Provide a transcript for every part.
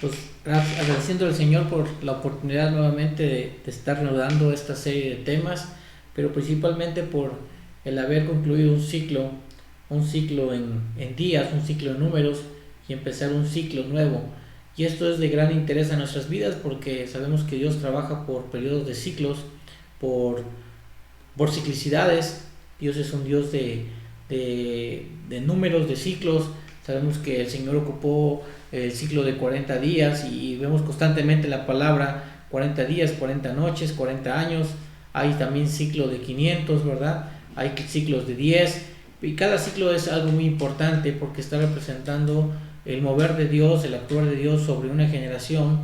Pues agradeciendo al Señor por la oportunidad nuevamente de estar reanudando esta serie de temas, pero principalmente por el haber concluido un ciclo en días, un ciclo en números y empezar un ciclo nuevo. Y esto es de gran interés a nuestras vidas porque sabemos que Dios trabaja por periodos de ciclos, por, por ciclicidades. Dios es un Dios de números, de ciclos. Sabemos que el Señor ocupó el ciclo de 40 días y vemos constantemente la palabra 40 días, 40 noches, 40 años. Hay también ciclo de 500, ¿verdad? Hay ciclos de 10 y cada ciclo es algo muy importante porque está representando el mover de Dios, el actuar de Dios sobre una generación,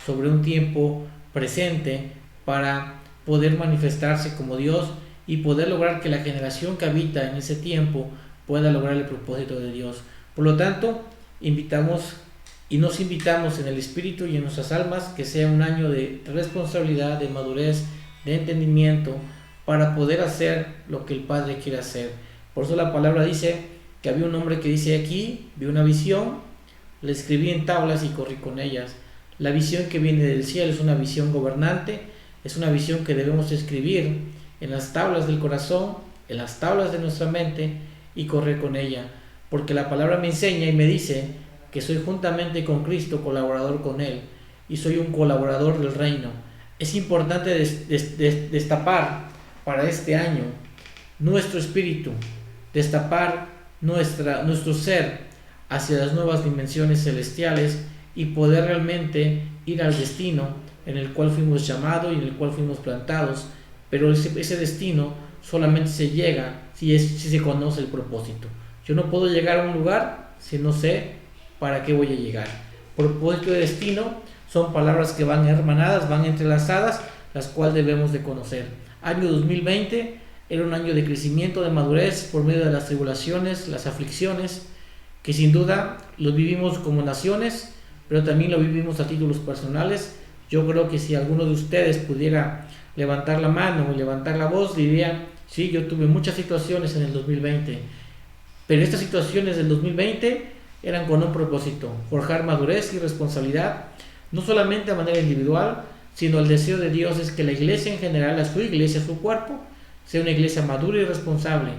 sobre un tiempo presente para poder manifestarse como Dios y poder lograr que la generación que habita en ese tiempo pueda lograr el propósito de Dios. Por lo tanto, nos invitamos en el espíritu y en nuestras almas que sea un año de responsabilidad, de madurez, de entendimiento para poder hacer lo que el Padre quiere hacer. Por eso la palabra dice que había un hombre que dice: aquí vi una visión, la escribí en tablas y corrí con ellas. La visión que viene del cielo es una visión gobernante, es una visión que debemos escribir en las tablas del corazón, en las tablas de nuestra mente y correr con ella. Porque la palabra me enseña y me dice que soy juntamente con Cristo colaborador con Él y soy un colaborador del reino. Es importante destapar para este año nuestro espíritu, destapar nuestro ser hacia las nuevas dimensiones celestiales y poder realmente ir al destino en el cual fuimos llamados y en el cual fuimos plantados. Pero ese destino solamente se llega si se conoce el propósito. Yo no puedo llegar a un lugar si no sé para qué voy a llegar. Propósito y destino son palabras que van hermanadas, van entrelazadas, las cuales debemos de conocer. Año 2020 era un año de crecimiento, de madurez por medio de las tribulaciones, las aflicciones, que sin duda lo vivimos como naciones, pero también lo vivimos a títulos personales. Yo creo que si alguno de ustedes pudiera levantar la mano y levantar la voz, diría: sí, yo tuve muchas situaciones en el 2020, pero estas situaciones del 2020 eran con un propósito: forjar madurez y responsabilidad, no solamente a manera individual, sino el deseo de Dios es que la iglesia en general, a su iglesia, su cuerpo, sea una iglesia madura y responsable.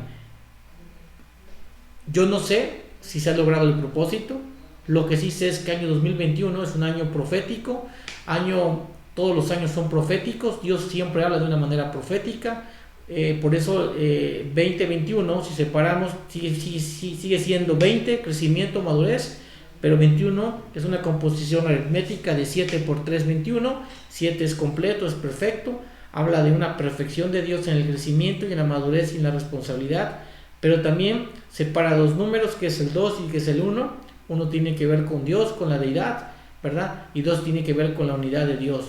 Yo no sé si se ha logrado el propósito. Lo que sí sé es que año 2021 es un año profético. Todos los años son proféticos. Dios siempre habla de una manera profética. Por eso 2021, si separamos, sigue siendo 20, crecimiento, madurez, pero 21 es una composición aritmética de 7 por 3, 21. 7 es completo, es perfecto. Habla de una perfección de Dios en el crecimiento y en la madurez y en la responsabilidad, pero también separa dos números, que es el 2 y que es el 1. Uno tiene que ver con Dios, con la deidad, ¿verdad? Y 2 tiene que ver con la unidad de Dios.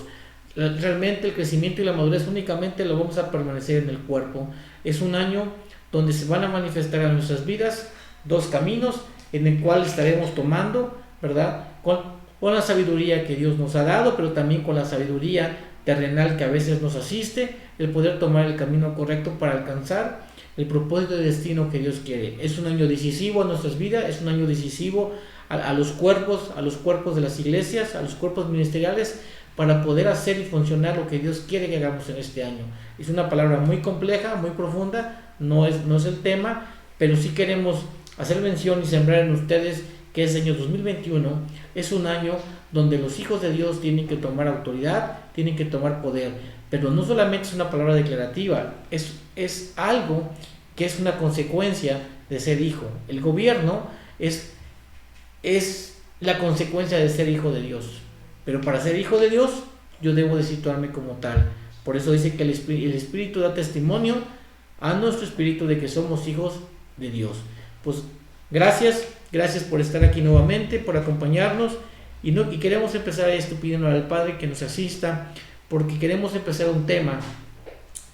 Realmente el crecimiento y la madurez únicamente lo vamos a permanecer en el cuerpo. Es un año donde se van a manifestar en nuestras vidas dos caminos en el cual estaremos tomando, ¿verdad? Con la sabiduría que Dios nos ha dado, pero también con la sabiduría terrenal que a veces nos asiste, el poder tomar el camino correcto para alcanzar el propósito de destino que Dios quiere. Es un año decisivo a nuestras vidas, es un año decisivo a los cuerpos de las iglesias, a los cuerpos ministeriales, para poder hacer y funcionar lo que Dios quiere que hagamos en este año. Es una palabra muy compleja, muy profunda, no es el tema, pero sí queremos hacer mención y sembrar en ustedes que ese año 2021 es un año donde los hijos de Dios tienen que tomar autoridad, tienen que tomar poder, pero no solamente es una palabra declarativa, es algo que es una consecuencia de ser hijo. El gobierno es la consecuencia de ser hijo de Dios, pero para ser hijo de Dios yo debo de situarme como tal. Por eso dice que el Espíritu da testimonio a nuestro espíritu de que somos hijos de Dios. Pues gracias por estar aquí nuevamente, por acompañarnos, y queremos empezar esto pidiendo al Padre que nos asista, porque queremos empezar un tema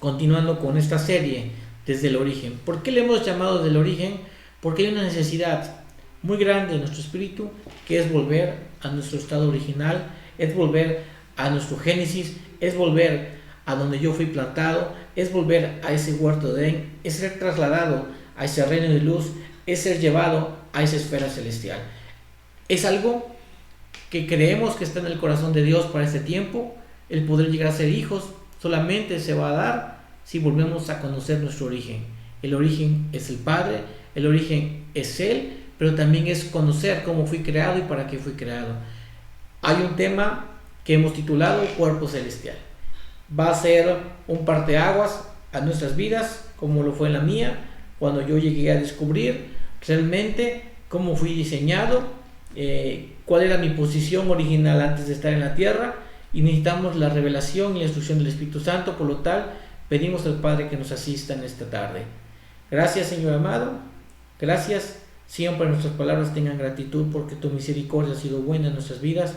continuando con esta serie desde el origen. ¿Por qué le hemos llamado desde el origen? Porque hay una necesidad muy grande en nuestro espíritu, que es volver a nuestro estado original, es volver a nuestro génesis, es volver a donde yo fui plantado, es volver a ese huerto de Edén, es ser trasladado a ese reino de luz, es ser llevado a esa esfera celestial. Es algo que creemos que está en el corazón de Dios para este tiempo. El poder llegar a ser hijos solamente se va a dar si volvemos a conocer nuestro origen. El origen es el Padre, el origen es Él, pero también es conocer cómo fui creado y para qué fui creado. Hay un tema que hemos titulado Cuerpo Celestial. Va a ser un parteaguas a nuestras vidas, como lo fue en la mía, cuando yo llegué a descubrir realmente cómo fui diseñado, cuál era mi posición original antes de estar en la tierra, y necesitamos la revelación y la instrucción del Espíritu Santo. Por lo tal, pedimos al Padre que nos asista en esta tarde. Gracias, Señor amado, gracias. Siempre nuestras palabras tengan gratitud porque tu misericordia ha sido buena en nuestras vidas.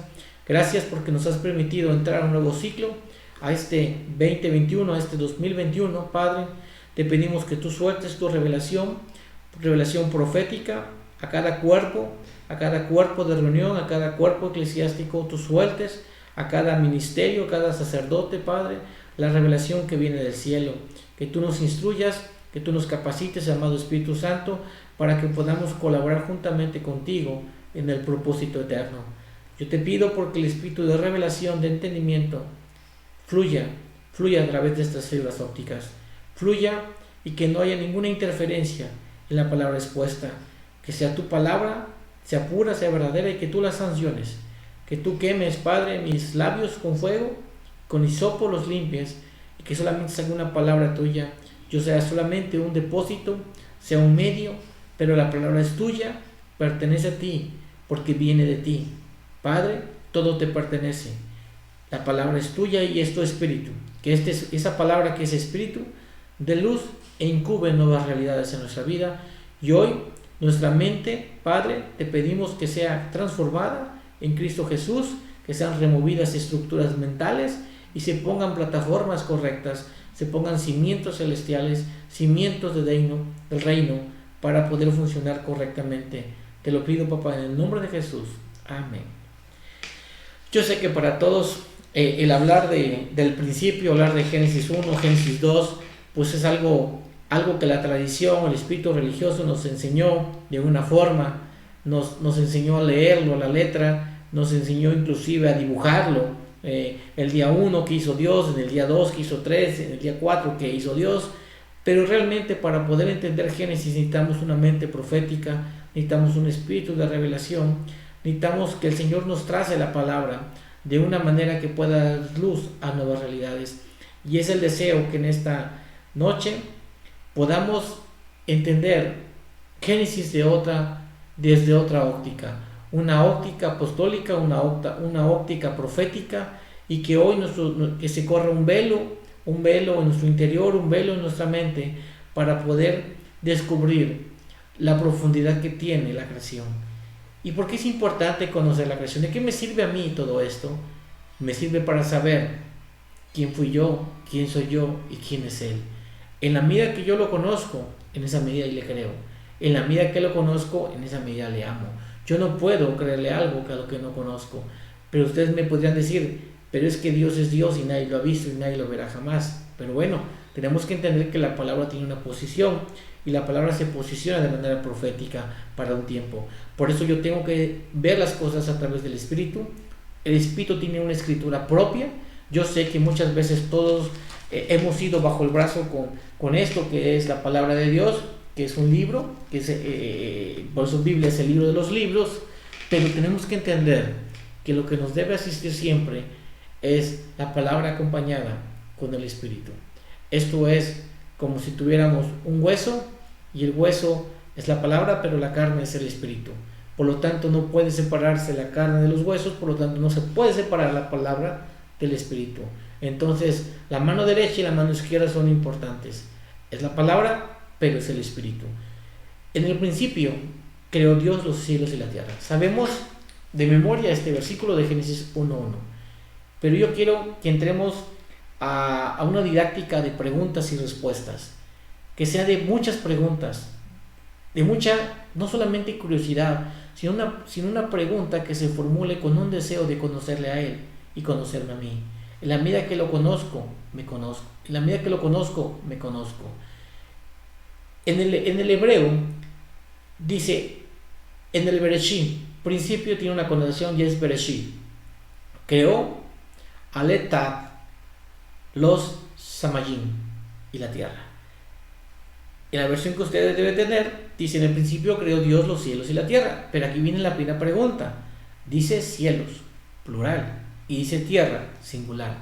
Gracias porque nos has permitido entrar a un nuevo ciclo, a este 2021, a este 2021, Padre. Te pedimos que tú sueltes tu revelación profética a cada cuerpo de reunión, a cada cuerpo eclesiástico. Tú sueltes a cada ministerio, a cada sacerdote, Padre, la revelación que viene del cielo. Que tú nos instruyas, que tú nos capacites, amado Espíritu Santo, para que podamos colaborar juntamente contigo en el propósito eterno. Yo te pido porque el espíritu de revelación, de entendimiento, fluya a través de estas fibras ópticas, fluya, y que no haya ninguna interferencia en la palabra expuesta, que sea tu palabra, sea pura, sea verdadera, y que tú la sanciones, que tú quemes, Padre, mis labios con fuego, con hisopo los limpies, y que solamente salga una palabra tuya, yo sea solamente un depósito, sea un medio, pero la palabra es tuya, pertenece a ti, porque viene de ti. Padre, todo te pertenece. La palabra es tuya y es tu espíritu. Que esa palabra que es espíritu, dé luz e incube nuevas realidades en nuestra vida. Y hoy, nuestra mente, Padre, te pedimos que sea transformada en Cristo Jesús, que sean removidas estructuras mentales y se pongan plataformas correctas, se pongan cimientos celestiales, cimientos del reino, para poder funcionar correctamente. Te lo pido, papá, en el nombre de Jesús. Amén. Yo sé que para todos el hablar del principio, hablar de Génesis 1, Génesis 2, pues es algo que la tradición, el espíritu religioso nos enseñó de una forma, nos enseñó a leerlo, la letra, nos enseñó inclusive a dibujarlo. El día 1 que hizo Dios, en el día 2 que hizo 3, en el día 4 que hizo Dios. Pero realmente para poder entender Génesis necesitamos una mente profética, necesitamos un espíritu de revelación, necesitamos que el Señor nos trace la palabra de una manera que pueda dar luz a nuevas realidades. Y es el deseo que en esta noche podamos entender Génesis desde otra óptica, una óptica apostólica, una óptica profética, y que hoy que se corra un velo en nuestro interior, un velo en nuestra mente, para poder descubrir la profundidad que tiene la creación. ¿Y por qué es importante conocer la creación? ¿De qué me sirve a mí todo esto? Me sirve para saber quién fui yo, quién soy yo y quién es Él. En la medida que yo lo conozco, en esa medida le creo. En la medida que lo conozco, en esa medida le amo. Yo no puedo creerle algo a lo que no conozco. Pero ustedes me podrían decir, pero es que Dios es Dios y nadie lo ha visto y nadie lo verá jamás. Pero bueno, tenemos que entender que la palabra tiene una posición, y la palabra se posiciona de manera profética para un tiempo. Por eso yo tengo que ver las cosas a través del Espíritu. El Espíritu tiene una escritura propia. Yo sé que muchas veces todos hemos ido bajo el brazo con esto que es la palabra de Dios, que es un libro, que es, por eso Biblia es el libro de los libros, pero tenemos que entender que lo que nos debe asistir siempre es la palabra acompañada con el Espíritu. Esto es como si tuviéramos un hueso, y el hueso es la palabra, pero la carne es el Espíritu. Por lo tanto, no puede separarse la carne de los huesos, por lo tanto, no se puede separar la palabra del Espíritu. Entonces, la mano derecha y la mano izquierda son importantes. Es la palabra, pero es el Espíritu. En el principio creó Dios los cielos y la tierra. Sabemos de memoria este versículo de Génesis 1:1. Pero yo quiero que entremos a una didáctica de preguntas y respuestas, que sea de muchas preguntas, de mucha, no solamente curiosidad, sino una pregunta que se formule con un deseo de conocerle a Él y conocerme a mí. En la medida que lo conozco, me conozco. En la medida que lo conozco, me conozco. En el hebreo dice, en el Bereshit, principio tiene una connotación y es Bereshit. Creó Aletat, los Samayim y la tierra. En la versión que ustedes deben tener, dice: en el principio creó Dios los cielos y la tierra. Pero aquí viene la primera pregunta. Dice cielos, plural, y dice tierra, singular.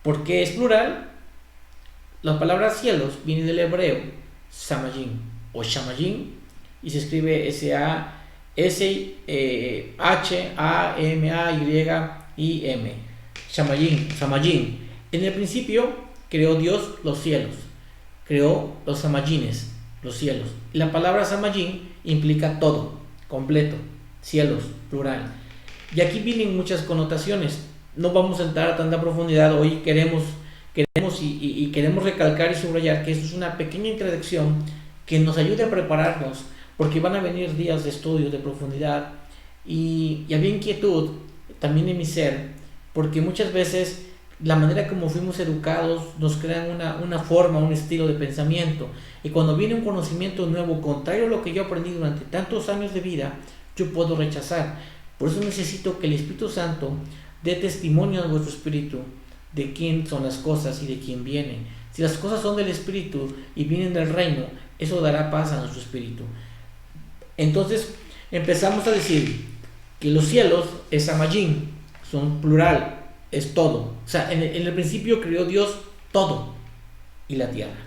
¿Por qué es plural? La palabra cielos viene del hebreo Samayim o Shamayim, y se escribe S-H-A-M-A-Y-I-M. Shamayim, Samayim. En el principio creó Dios los cielos, creó los Samayines, los cielos. La palabra Samayim implica todo, completo, cielos, plural. Y aquí vienen muchas connotaciones. No vamos a entrar a tanta profundidad. Hoy queremos recalcar y subrayar que esto es una pequeña introducción que nos ayude a prepararnos, porque van a venir días de estudio, de profundidad, y había inquietud también en mi ser, porque muchas veces la manera como fuimos educados nos crean una forma, un estilo de pensamiento, y cuando viene un conocimiento nuevo contrario a lo que yo aprendí durante tantos años de vida, yo puedo rechazar. Por eso necesito que el Espíritu Santo dé testimonio a vuestro espíritu de quién son las cosas y de quién vienen. Si las cosas son del Espíritu y vienen del reino, eso dará paz a nuestro espíritu. Entonces empezamos a decir que los cielos es Samayim, son plural, es todo. O sea, en el principio creó Dios todo y la tierra.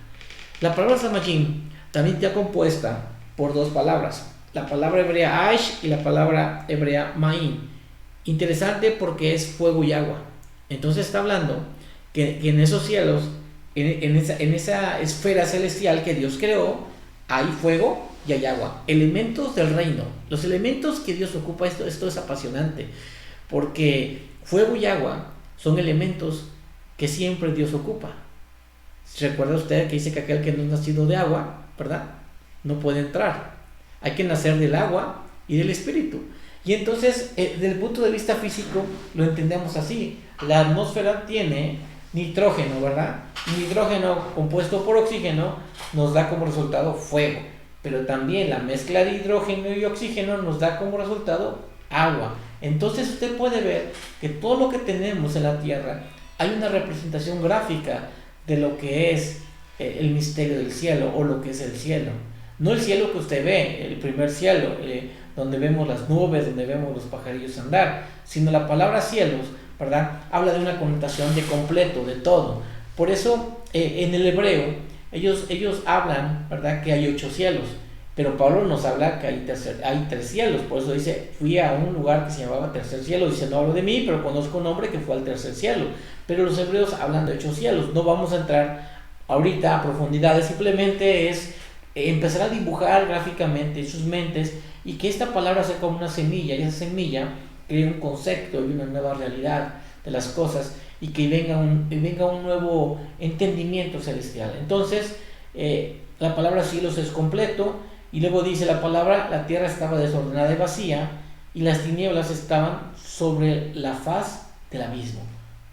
La palabra Samayim también está compuesta por dos palabras, la palabra hebrea Aish y la palabra hebrea Ma'im. Interesante porque es fuego y agua. Entonces está hablando que en esos cielos, en esa esfera celestial que Dios creó, hay fuego y hay agua, elementos del reino, los elementos que Dios ocupa. Esto es apasionante, porque fuego y agua son elementos que siempre Dios ocupa. ¿Recuerda usted que dice que aquel que no es nacido de agua, verdad, no puede entrar? Hay que nacer del agua y del espíritu. Y entonces, desde el punto de vista físico, lo entendemos así. La atmósfera tiene nitrógeno, ¿verdad? Nitrógeno compuesto por oxígeno nos da como resultado fuego. Pero también la mezcla de hidrógeno y oxígeno nos da como resultado agua. Entonces usted puede ver que todo lo que tenemos en la Tierra, hay una representación gráfica de lo que es el misterio del cielo, o lo que es el cielo. No el cielo que usted ve, el primer cielo, donde vemos las nubes, donde vemos los pajarillos andar, sino la palabra cielos, ¿verdad?, habla de una connotación de completo, de todo. Por eso en el hebreo ellos hablan, ¿verdad?, que hay 8 cielos, pero Pablo nos habla que hay 3 cielos. Por eso dice: fui a un lugar que se llamaba tercer cielo. Dice: no hablo de mí, pero conozco un hombre que fue al tercer cielo. Pero los hebreos hablan de 8 cielos. No vamos a entrar ahorita a profundidades, simplemente es empezar a dibujar gráficamente en sus mentes, y que esta palabra sea como una semilla, y esa semilla cree un concepto y una nueva realidad de las cosas, y que venga un nuevo entendimiento celestial. Entonces la palabra cielos es completo, y luego dice la palabra: la tierra estaba desordenada y vacía, y las tinieblas estaban sobre la faz del abismo.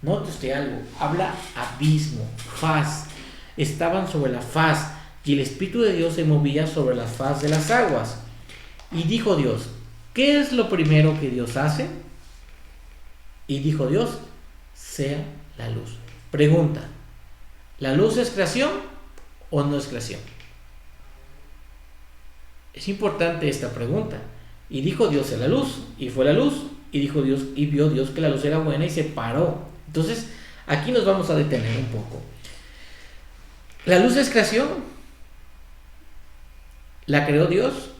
Note usted algo, habla abismo, faz, estaban sobre la faz, y el Espíritu de Dios se movía sobre la faz de las aguas. Y dijo Dios: ¿qué es lo primero que Dios hace? Y dijo Dios: sea la luz. Pregunta: ¿la luz es creación o no es creación? Es importante esta pregunta. Y dijo Dios: sea la luz, y fue la luz. Y dijo Dios, y vio Dios que la luz era buena, y se paró. Entonces aquí nos vamos a detener un poco. ¿La luz es creación? ¿La creó Dios?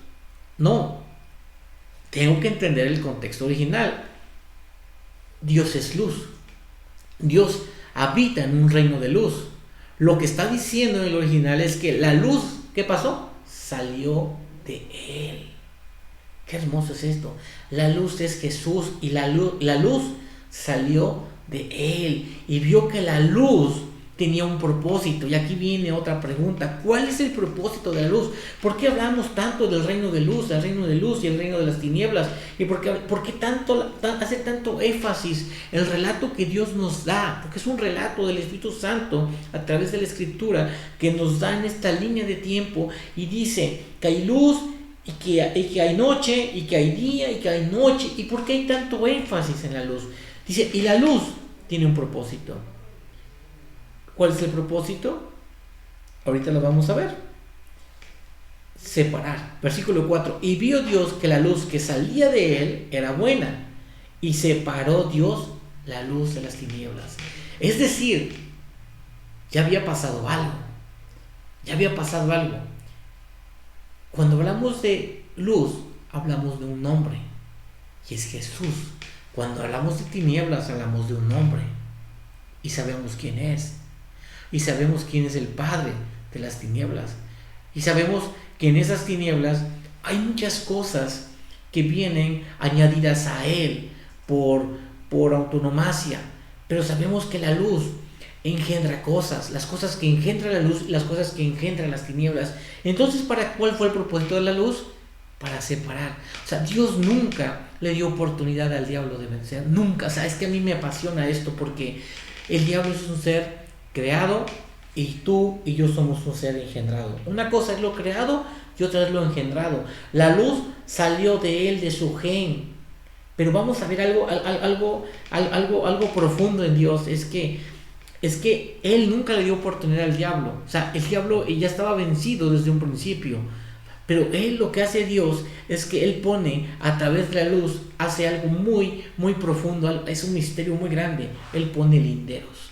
No. Tengo que entender el contexto original. Dios es luz. Dios habita en un reino de luz. Lo que está diciendo en el original es que la luz, ¿qué pasó? Salió de Él. Qué hermoso es esto. La luz es Jesús, y la luz salió de Él, y vio que la luz tenía un propósito. Y aquí viene otra pregunta: ¿cuál es el propósito de la luz? ¿Por qué hablamos tanto del reino de luz, y el reino de las tinieblas? ¿Y por qué hace tanto énfasis el relato que Dios nos da? Porque es un relato del Espíritu Santo a través de la Escritura que nos da en esta línea de tiempo, y dice que hay luz y que hay noche, y que hay día, y que hay noche. ¿Y por qué hay tanto énfasis en la luz? Dice, y la luz tiene un propósito. ¿Cuál es el propósito? Ahorita lo vamos a ver. Separar. Versículo 4. Y vio Dios que la luz que salía de él era buena, y separó Dios la luz de las tinieblas. Es decir, ya había pasado algo. Ya había pasado algo. Cuando hablamos de luz, hablamos de un nombre, y es Jesús. Cuando hablamos de tinieblas, hablamos de un nombre, y sabemos quién es. Y sabemos quién es el padre de las tinieblas. Y sabemos que en esas tinieblas hay muchas cosas que vienen añadidas a él por autonomacia. Pero sabemos que la luz engendra cosas, las cosas que engendra la luz y las cosas que engendran las tinieblas. Entonces, ¿cuál fue el propósito de la luz? Para separar. O sea, Dios nunca le dio oportunidad al diablo de vencer. Nunca. O sea, es que a mí me apasiona esto, porque el diablo es un ser creado, y tú y yo somos un ser engendrado. Una cosa es lo creado y otra es lo engendrado. La luz salió de él, de su gen. Pero vamos a ver algo profundo en Dios. Es que él nunca le dio oportunidad al diablo. O sea, el diablo ya estaba vencido desde un principio. Pero él, lo que hace Dios es que él pone a través de la luz, hace algo muy, muy profundo. Es un misterio muy grande. Él pone linderos.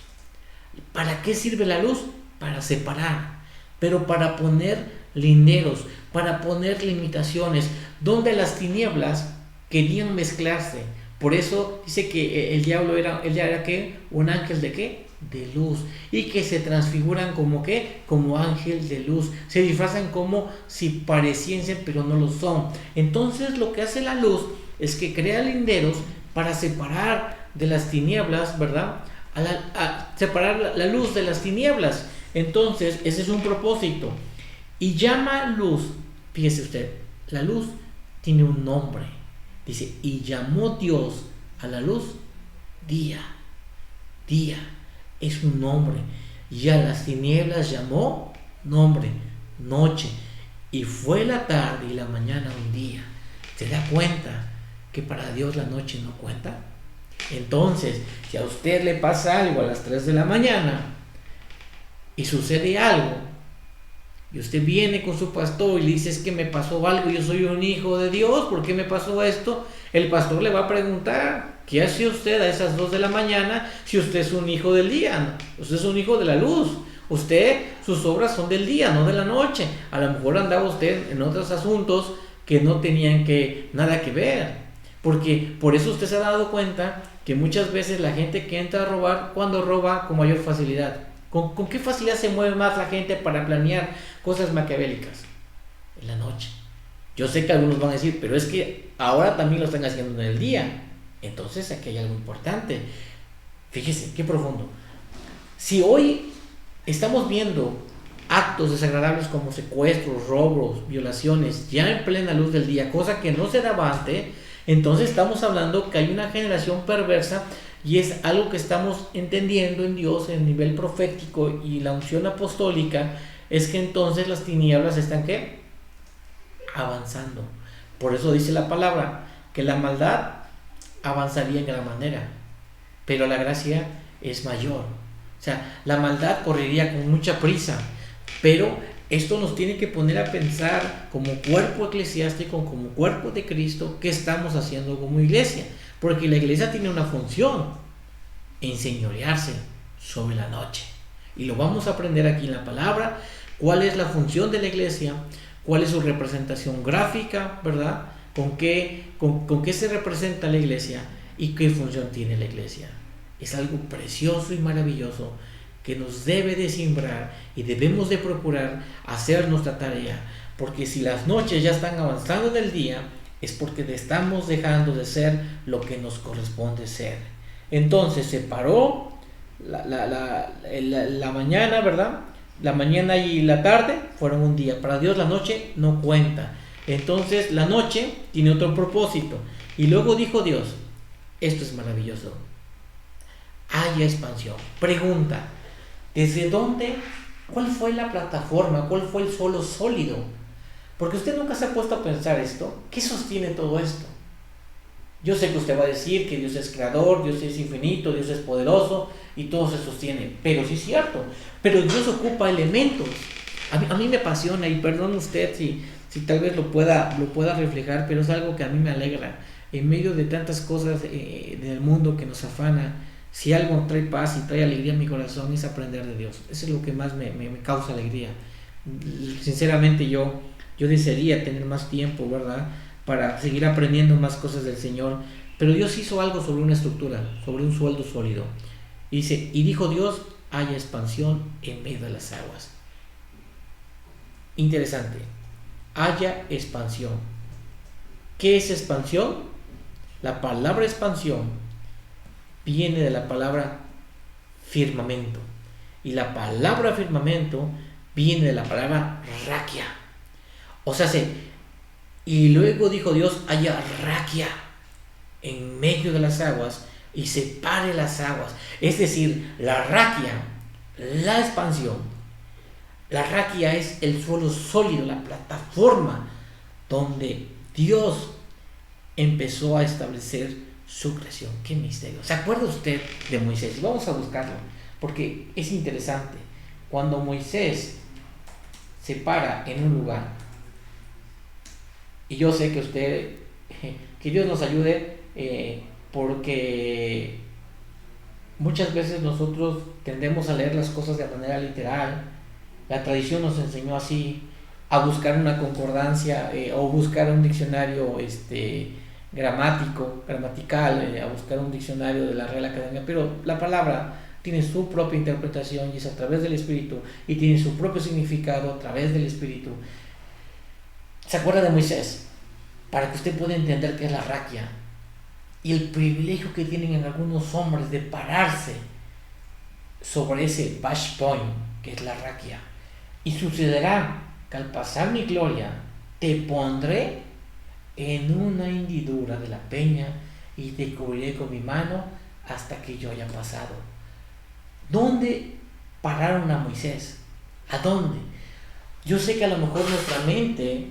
¿Para qué sirve la luz? Para separar, pero para poner linderos, para poner limitaciones, donde las tinieblas querían mezclarse. Por eso dice que el diablo era ¿qué? Un ángel de ¿qué? De luz, y que se transfiguran como ¿qué? Como ángel de luz, se disfrazan como si pareciesen, pero no lo son. Entonces lo que hace la luz es que crea linderos para separar de las tinieblas, ¿verdad? A separar la luz de las tinieblas. Entonces ese es un propósito, y llama luz. Fíjese usted, la luz tiene un nombre. Dice, y llamó Dios a la luz día. Día es un nombre, y a las tinieblas llamó nombre, noche. Y fue la tarde y la mañana un día. ¿Se da cuenta que para Dios la noche no cuenta? Entonces, si a usted le pasa algo a las 3 de la mañana y sucede algo, y usted viene con su pastor y le dice, es que me pasó algo, yo soy un hijo de Dios, ¿por qué me pasó esto? El pastor le va a preguntar, ¿qué hace usted a esas 2 de la mañana si usted es un hijo del día? Usted es un hijo de la luz. Sus obras son del día, no de la noche. A lo mejor andaba usted en otros asuntos que no tenían nada que ver. Porque por eso usted se ha dado cuenta que muchas veces la gente que entra a robar, cuando roba con mayor facilidad. ¿Con qué facilidad se mueve más la gente para planear cosas maquiavélicas? En la noche. Yo sé que algunos van a decir, pero es que ahora también lo están haciendo en el día. Entonces aquí hay algo importante. Fíjese, qué profundo. Si hoy estamos viendo actos desagradables como secuestros, robos, violaciones, ya en plena luz del día, cosa que no se daba antes, entonces estamos hablando que hay una generación perversa, y es algo que estamos entendiendo en Dios en nivel profético y la unción apostólica, es que entonces las tinieblas están ¿qué? Avanzando. Por eso dice la palabra que la maldad avanzaría en gran manera, pero la gracia es mayor. O sea, la maldad correría con mucha prisa, pero esto nos tiene que poner a pensar como cuerpo eclesiástico, como cuerpo de Cristo, qué estamos haciendo como iglesia. Porque la iglesia tiene una función, enseñorearse sobre la noche. Y lo vamos a aprender aquí en la palabra, cuál es la función de la iglesia, cuál es su representación gráfica, ¿verdad? Con qué se representa la iglesia y qué función tiene la iglesia. Es algo precioso y maravilloso que nos debe de simbrar, y debemos de procurar hacer nuestra tarea, porque si las noches ya están avanzando en el día, es porque estamos dejando de ser lo que nos corresponde ser. Entonces se paró la mañana, ¿verdad? La mañana y la tarde fueron un día. Para Dios la noche no cuenta. Entonces la noche tiene otro propósito. Y luego dijo Dios, esto es maravilloso, haya expansión. Pregunta, ¿desde dónde? ¿Cuál fue la plataforma? ¿Cuál fue el suelo sólido Porque usted nunca se ha puesto a pensar esto. ¿Qué sostiene todo esto? Yo sé que usted va a decir que Dios es creador, Dios es infinito, Dios es poderoso y todo se sostiene. Pero sí es cierto. Pero Dios ocupa elementos. A mí me apasiona, y perdón usted si tal vez lo pueda reflejar, pero es algo que a mí me alegra. En medio de tantas cosas del mundo que nos afana, si algo trae paz y trae alegría a mi corazón es aprender de Dios. Eso es lo que más me causa alegría. Sinceramente yo desearía tener más tiempo, ¿verdad?, para seguir aprendiendo más cosas del Señor. Pero Dios hizo algo sobre una estructura, sobre un suelo sólido. Y dice, y dijo Dios, haya expansión en medio de las aguas. Interesante. Haya expansión. ¿Qué es expansión? La palabra expansión viene de la palabra firmamento. Y la palabra firmamento viene de la palabra raquia. O sea, y luego dijo Dios, haya raquia en medio de las aguas y separe las aguas. Es decir, la raquia, la expansión. La raquia es el suelo sólido, la plataforma donde Dios empezó a establecer su creación. ¡Qué misterio! ¿Se acuerda usted de Moisés? Vamos a buscarlo, porque es interesante. Cuando Moisés se para en un lugar, y yo sé que usted, que Dios nos ayude, porque muchas veces nosotros tendemos a leer las cosas de manera literal. La tradición nos enseñó así, a buscar una concordancia, o buscar un diccionario gramatical, a buscar un diccionario de la Real Academia, pero la palabra tiene su propia interpretación y es a través del Espíritu, y tiene su propio significado a través del Espíritu. ¿Se acuerda de Moisés? Para que usted pueda entender qué es la raquia y el privilegio que tienen en algunos hombres de pararse sobre ese bash point que es la raquia. Y sucederá que al pasar mi gloria te pondré en una hendidura de la peña y te cubriré con mi mano hasta que yo haya pasado. ¿Dónde pararon a Moisés? ¿A dónde? Yo sé que a lo mejor nuestra mente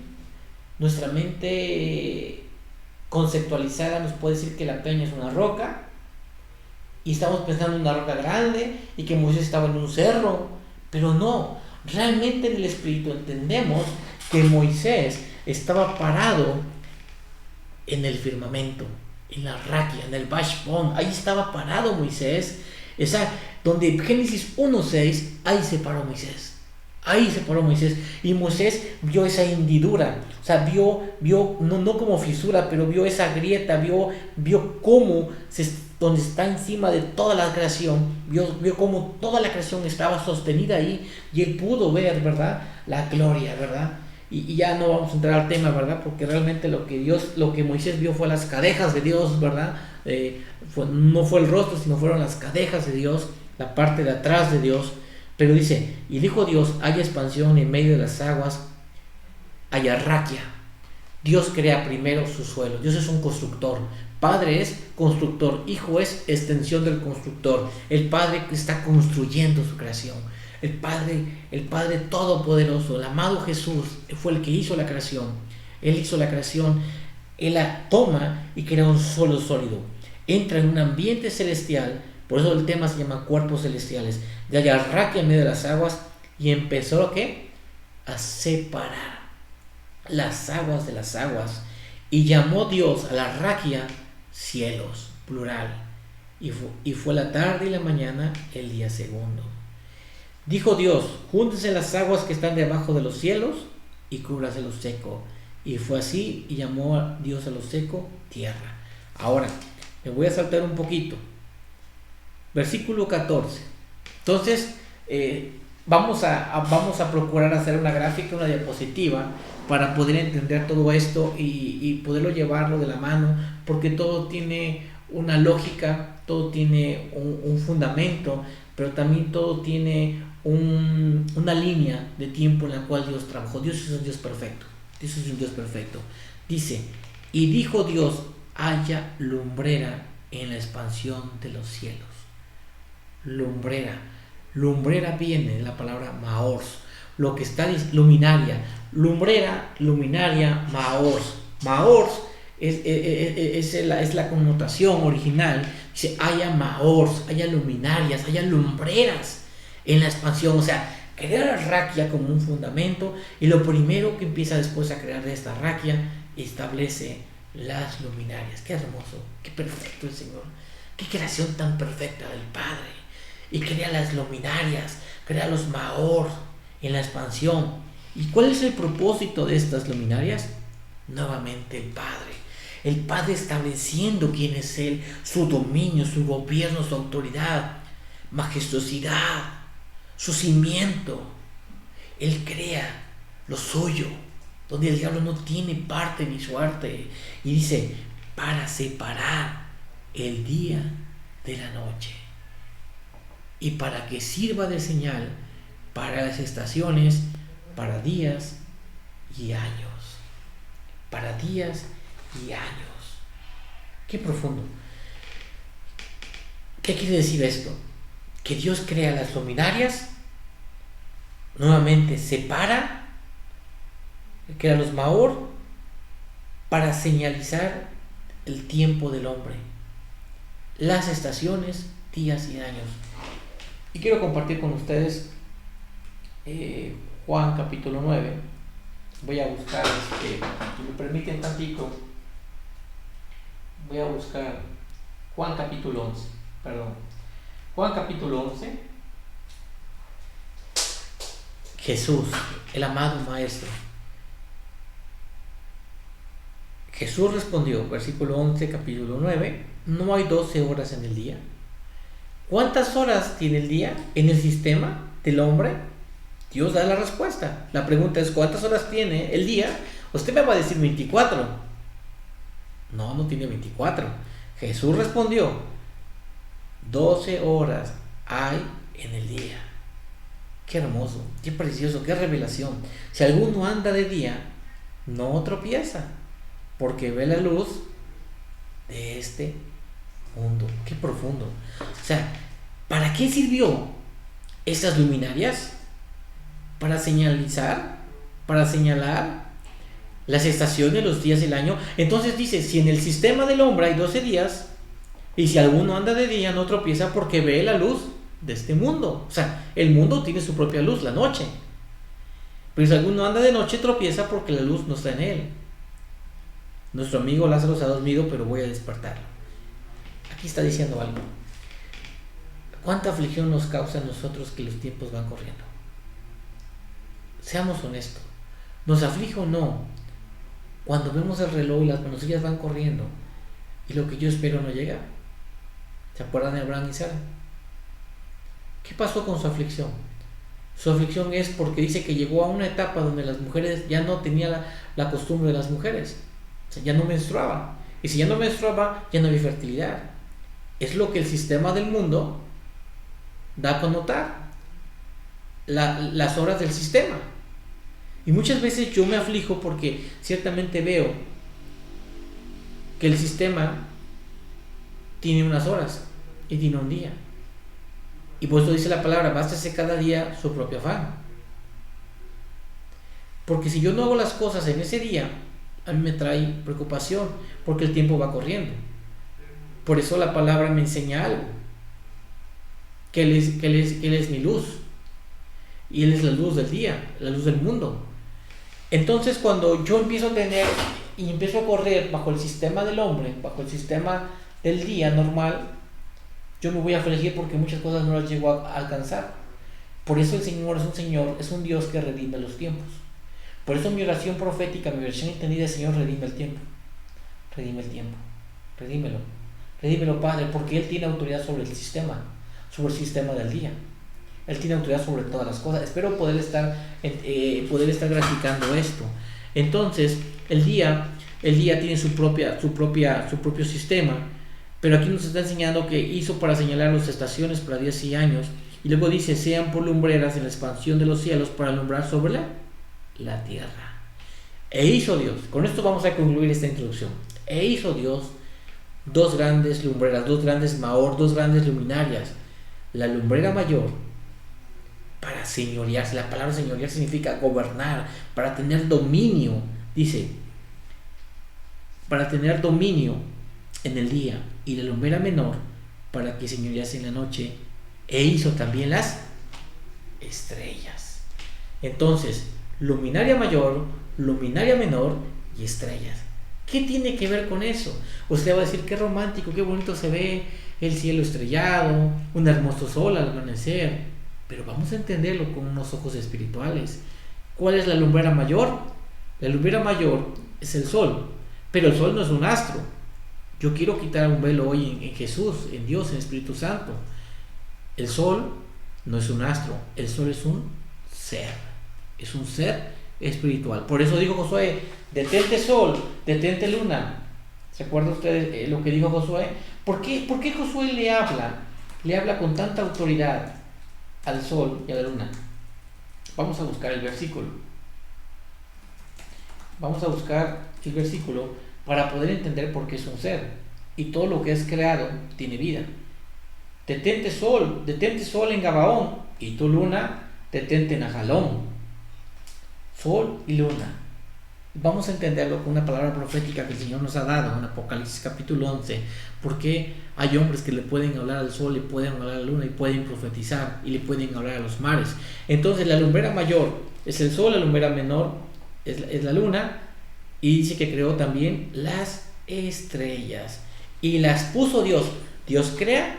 conceptualizada nos puede decir que la peña es una roca y estamos pensando en una roca grande y que Moisés estaba en un cerro, pero no, realmente en el Espíritu entendemos que Moisés estaba parado en el firmamento, en la raquia, en el bashpon. Ahí estaba parado Moisés, donde Génesis 1:6, ahí se paró Moisés. Ahí se paró Moisés, y Moisés vio esa hendidura, o sea, vio no como fisura, pero vio esa grieta, vio cómo donde está encima de toda la creación, vio cómo toda la creación estaba sostenida ahí, y él pudo ver, ¿verdad?, la gloria, ¿verdad? Y ya no vamos a entrar al tema, ¿verdad?, porque realmente lo que Moisés vio fue las cadejas de Dios, ¿verdad? No fue el rostro, sino fueron las cadejas de Dios, la parte de atrás de Dios. Pero dice, y dijo Dios, haya expansión en medio de las aguas, haya raquia. Dios crea primero su suelo. Dios es un constructor. Padre es constructor, Hijo es extensión del constructor. El Padre está construyendo su creación. El Padre todopoderoso, el amado Jesús, fue el que hizo la creación. Él hizo la creación, Él la toma y crea un suelo sólido. Entra en un ambiente celestial. Por eso el tema se llama cuerpos celestiales. De allá raquia en medio de las aguas, y empezó ¿a qué? A separar las aguas de las aguas. Y llamó Dios a la raquia cielos, plural. Y fue la tarde y la mañana el día segundo. Dijo Dios, júntense las aguas que están debajo de los cielos y cúbrase lo seco. Y fue así, y llamó a Dios a lo seco tierra. Ahora, me voy a saltar un poquito. Versículo 14. Entonces, vamos a procurar hacer una gráfica, una diapositiva, para poder entender todo esto y poderlo llevarlo de la mano, porque todo tiene una lógica, todo tiene un fundamento, pero también todo tiene una línea de tiempo en la cual Dios trabajó. Dios es un Dios perfecto. Dios es un Dios perfecto. Dice, y dijo Dios, haya lumbrera en la expansión de los cielos. Lumbrera viene de la palabra maors. lo que está luminaria, lumbrera, luminaria, maors. Maors es la connotación original. Dice, haya maors, haya luminarias, haya lumbreras en la expansión. O sea, crear a raquia como un fundamento, y lo primero que empieza después a crear de esta raquia, establece las luminarias. Qué hermoso, qué perfecto el Señor, qué creación tan perfecta del Padre. Y crea las luminarias, crea los maor en la expansión. ¿Y cuál es el propósito de estas luminarias? Nuevamente el Padre estableciendo quién es Él, su dominio, su gobierno, su autoridad, majestuosidad, su cimiento. Él crea lo suyo, donde el diablo no tiene parte ni suerte. Y dice, para separar el día de la noche, y para que sirva de señal para las estaciones, para días y años. Para días y años. Qué profundo. ¿Qué quiere decir esto? Que Dios crea las luminarias, nuevamente separa, crea los maor para señalizar el tiempo del hombre, las estaciones, días y años. Y quiero compartir con ustedes Juan capítulo 9. Voy a buscar, si me permiten tantito, voy a buscar Juan capítulo 11, Juan capítulo 11. Jesús, el amado Maestro. Jesús respondió, versículo 11, capítulo 9, ¿no hay 12 horas en el día? ¿Cuántas horas tiene el día en el sistema del hombre? Dios da la respuesta. La pregunta es, ¿cuántas horas tiene el día? Usted me va a decir 24. No tiene 24. Jesús respondió, 12 horas hay en el día. Qué hermoso, qué precioso, qué revelación. Si alguno anda de día, no tropieza, porque ve la luz de este mundo. Qué profundo. O sea, ¿para qué sirvió estas luminarias? Para señalizar, para señalar las estaciones, los días del año. Entonces dice, si en el sistema del hombre hay 12 días, y si alguno anda de día, no tropieza porque ve la luz de este mundo. O sea, el mundo tiene su propia luz, la noche. Pero si alguno anda de noche, tropieza porque la luz no está en él. Nuestro amigo Lázaro se ha dormido, pero voy a despertarlo. Aquí está diciendo algo. ¿Cuánta aflicción nos causa a nosotros que los tiempos van corriendo? Seamos honestos. ¿Nos aflige o no cuando vemos el reloj y las manecillas van corriendo y lo que yo espero no llega? ¿Se acuerdan de Abraham y Sara? ¿Qué pasó con su aflicción? Su aflicción es porque dice que llegó a una etapa donde las mujeres ya no tenían la costumbre de las mujeres. O sea, ya no menstruaba. Y si ya no menstruaba, ya no había fertilidad. Es lo que el sistema del mundo da a connotar. Las horas del sistema. Y muchas veces yo me aflijo porque ciertamente veo que el sistema tiene unas horas y tiene un día. Y por eso dice la palabra, bástese cada día su propio afán. Porque si yo no hago las cosas en ese día, a mí me trae preocupación, porque el tiempo va corriendo. Por eso la palabra me enseña algo, que Él es mi luz, y Él es la luz del día, la luz del mundo. Entonces cuando yo empiezo a tener y empiezo a correr bajo el sistema del hombre, bajo el sistema del día normal, yo me voy a afligir porque muchas cosas no las llego a alcanzar. Por eso el Señor es un Dios que redime los tiempos. Por eso mi oración profética, mi versión entendida es: Señor, redime el tiempo, redímelo, Padre, porque Él tiene autoridad sobre el sistema del día. Él tiene autoridad sobre todas las cosas. Espero poder estar graficando esto. Entonces, el día tiene su propio sistema, pero aquí nos está enseñando que hizo para señalar las estaciones para días y años. Y luego dice: sean por lumbreras en la expansión de los cielos para alumbrar sobre la tierra. E hizo Dios, con esto vamos a concluir esta introducción. E hizo Dios dos grandes lumbreras, dos grandes maor, dos grandes luminarias. La lumbrera mayor para señorearse. La palabra señorear significa gobernar, para tener dominio. Dice, para tener dominio en el día, y la lumbrera menor para que señorease en la noche, e hizo también las estrellas. Entonces, luminaria mayor, luminaria menor y estrellas. ¿Qué tiene que ver con eso? Usted va a decir, qué romántico, qué bonito se ve el cielo estrellado, un hermoso sol al amanecer, pero vamos a entenderlo con unos ojos espirituales. ¿Cuál es la lumbrera mayor? La lumbrera mayor es el sol, pero el sol no es un astro. Yo quiero quitar un velo hoy en Jesús, en Dios, en el Espíritu Santo. El sol no es un astro, el sol es un ser espiritual. Por eso dijo Josué, detente sol, detente luna. ¿Se acuerdan ustedes lo que dijo Josué? ¿Por qué Josué le habla con tanta autoridad al sol y a la luna? Vamos a buscar el versículo. Para poder entender por qué es un ser. Y todo lo que es creado tiene vida. Detente sol en Gabaón, y tu luna, detente en Ajalón. Sol y luna. Vamos a entenderlo con una palabra profética que el Señor nos ha dado en Apocalipsis capítulo 11. Porque hay hombres que le pueden hablar al sol, le pueden hablar a la luna y pueden profetizar, y le pueden hablar a los mares. Entonces la lumbrera mayor es el sol, la lumbrera menor es la luna, y dice que creó también las estrellas y las puso Dios. Dios crea,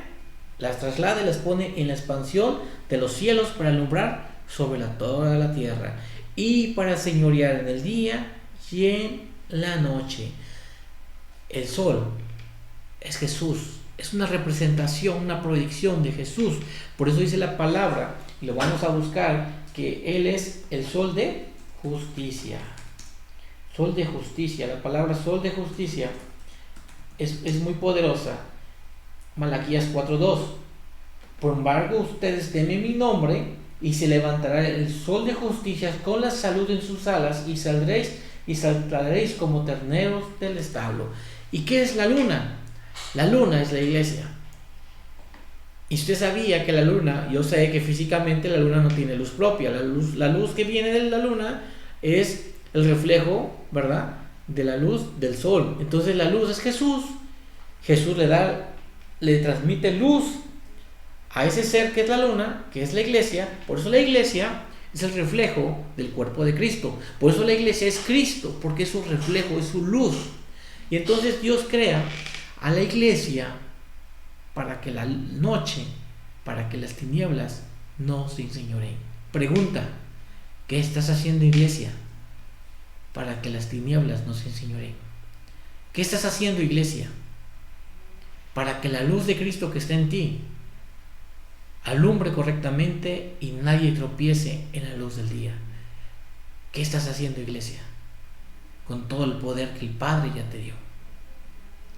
las traslada y las pone en la expansión de los cielos para alumbrar sobre toda la tierra, y para señorear en el día y en la noche. El sol es Jesús, es una representación, una proyección de Jesús. Por eso dice la palabra, y lo vamos a buscar, que Él es el sol de justicia. Sol de justicia. La palabra sol de justicia es muy poderosa. Malaquías 4:2. Por embargo, ustedes temen mi nombre, y se levantará el sol de justicia con la salud en sus alas, y saldréis y saltaréis como terneros del establo. ¿Y qué es la luna? La luna es la iglesia. Y usted sabía que la luna, yo sé que físicamente la luna no tiene luz propia. La luz que viene de la luna es el reflejo, ¿verdad?, de la luz del sol. Entonces la luz es Jesús. Jesús le transmite luz a ese ser que es la luna, que es la iglesia. Por eso la iglesia es el reflejo del cuerpo de Cristo. Por eso la iglesia es Cristo, porque es su reflejo, es su luz. Y entonces Dios crea a la iglesia para que la noche, para que las tinieblas no se enseñoreen. Pregunta, ¿qué estás haciendo, iglesia, para que las tinieblas no se enseñoreen? ¿Qué estás haciendo, iglesia, para que la luz de Cristo que está en ti alumbre correctamente y nadie tropiece en la luz del día? ¿Qué estás haciendo, iglesia, con todo el poder que el Padre ya te dio?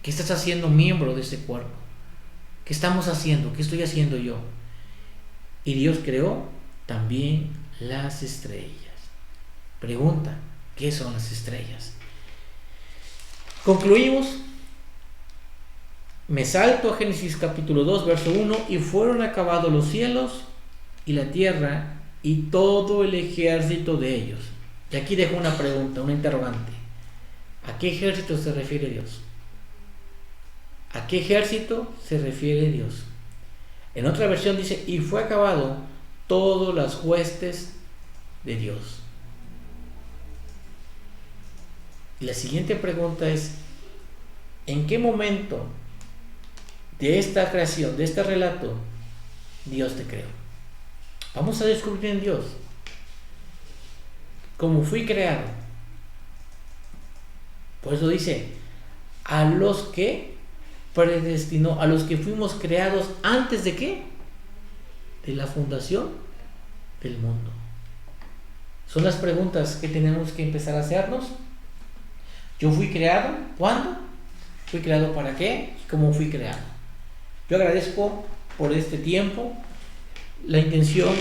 ¿Qué estás haciendo, miembro de ese cuerpo? ¿Qué estamos haciendo? ¿Qué estoy haciendo yo? Y Dios creó también las estrellas. Pregunta, ¿qué son las estrellas? Concluimos. Me salto a Génesis capítulo 2, verso 1. Y fueron acabados los cielos y la tierra y todo el ejército de ellos. Y aquí dejo una pregunta, una interrogante. ¿A qué ejército se refiere Dios? ¿A qué ejército se refiere Dios? En otra versión dice, y fue acabado todas las huestes de Dios. Y la siguiente pregunta es, ¿en qué momento de esta creación, de este relato, Dios te creó? Vamos a descubrir en Dios cómo fui creado. Por eso dice, a los que predestinó, a los que fuimos creados antes de ¿qué? De la fundación del mundo. Son las preguntas que tenemos que empezar a hacernos. Yo fui creado, ¿cuándo? ¿Fui creado para qué? ¿Cómo fui creado? Yo agradezco por este tiempo. La intención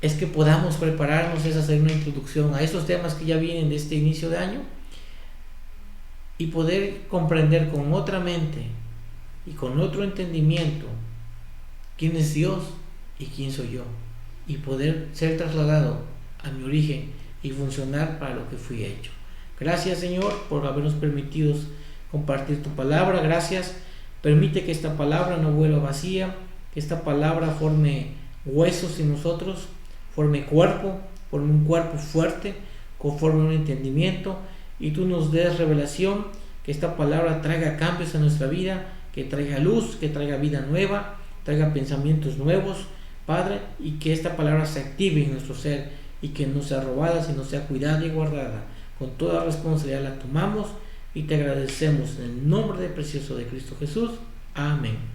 es que podamos prepararnos, es hacer una introducción a estos temas que ya vienen de este inicio de año, y poder comprender con otra mente y con otro entendimiento quién es Dios y quién soy yo. y poder ser trasladado a mi origen y funcionar para lo que fui hecho. Gracias, Señor, por habernos permitido compartir tu palabra. Gracias. Permite que esta palabra no vuelva vacía, que esta palabra forme huesos en nosotros, forme cuerpo, forme un cuerpo fuerte, conforme un entendimiento, y tú nos des revelación, que esta palabra traiga cambios en nuestra vida, que traiga luz, que traiga vida nueva, traiga pensamientos nuevos, Padre, y que esta palabra se active en nuestro ser y que no sea robada, sino sea cuidada y guardada. Con toda responsabilidad la tomamos y te agradecemos en el nombre de precioso de Cristo Jesús. Amén.